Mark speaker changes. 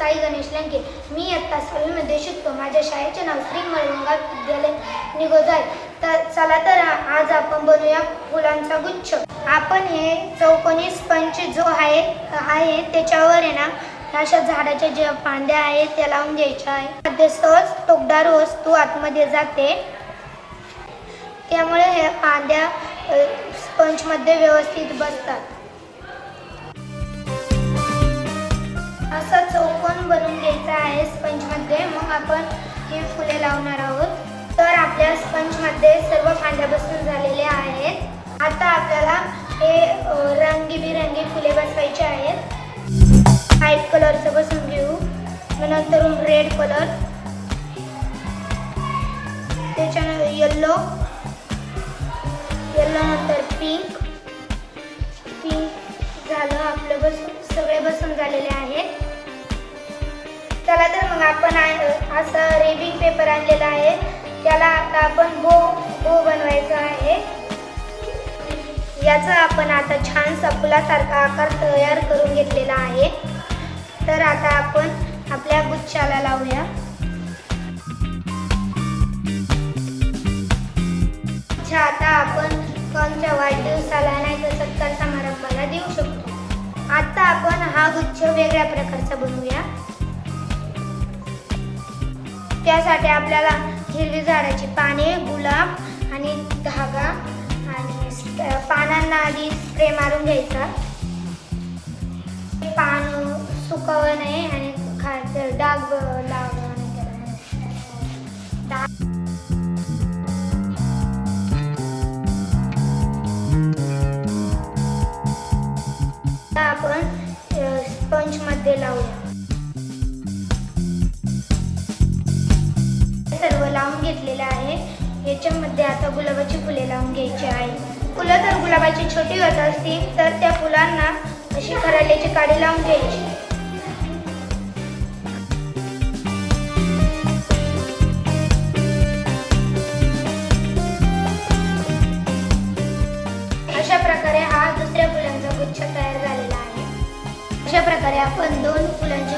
Speaker 1: साई गणेश लंके. मी इयत्ता 6वी मध्ये शिकतो. माझ्या शाळेचे नाव श्री मळगंगा विद्यालय निगोज आहे. तर चला तर आज आपण बनवूया फुलांचा गुच्छ. आपण हे चौकोनी स्पंज जो आहे त्याच्यावर आहे ना अशा झाडाच्या ज्या फांद्या आहेत त्या लावून घ्यायच्या आहे. मध्ये सहज टोकदार वस्तू आतमध्ये जाते, त्यामुळे हे फांद्या स्पंज मध्ये व्यवस्थित बसतात. असा चौकोन बनवून घ्यायचा आहे स्पंज मध्ये. मग आपण ही फुले लावणार आहोत. तर आपल्या स्पंज मध्ये सर्व फांद्या बसून झालेल्या आहेत. आता आपल्याला हे रंगीबिरंगी फुले बसवायचे आहेत. व्हाईट कलरचं बसून घेऊ, नंतर रेड कलर, त्याच्यानंतर येल्लो नंतर पिंक झालं. आपलं सगळे बसून झालेले आहेत. चला तर मग आपण असा रेबिंग पेपर आणलेला आहे, त्याला आता आपण बो बनवायचा आहे. याचा आपण आता छानसा फुलासारखा आकार तयार करून घेतलेला आहे. तर आता आपण आपल्या गुच्छाला लावूया. आता आपण कोणत्या वाढदिवसाला नाही तर सत्कार समारंभाला देऊ शकतो. आता आपण हा गुच्छ वेगळ्या प्रकारचा बनवूया. त्यासाठी आपल्याला हिरवी झाडाची पाने, गुलाब आणि धागा आणि पानांना आधी स्प्रे मारून घ्यायचा. पान सुकवू नये आणि खालचं डाग लागू आपण स्पंज मध्ये लावूया. सर्व लावून घेतलेले आहे. याच्यामध्ये आता गुलाबाची फुले लावून घ्यायची आहे. फुलं जर गुलाबाची छोटी होत असतील तर त्या फुलांना अशी खराल्याची काडी लावून घ्यायची. अशा प्रकारे हा दुसऱ्या फुलांचा गुच्छ तयार झालेला आहे. अशा प्रकारे आपण 2 फुलांचे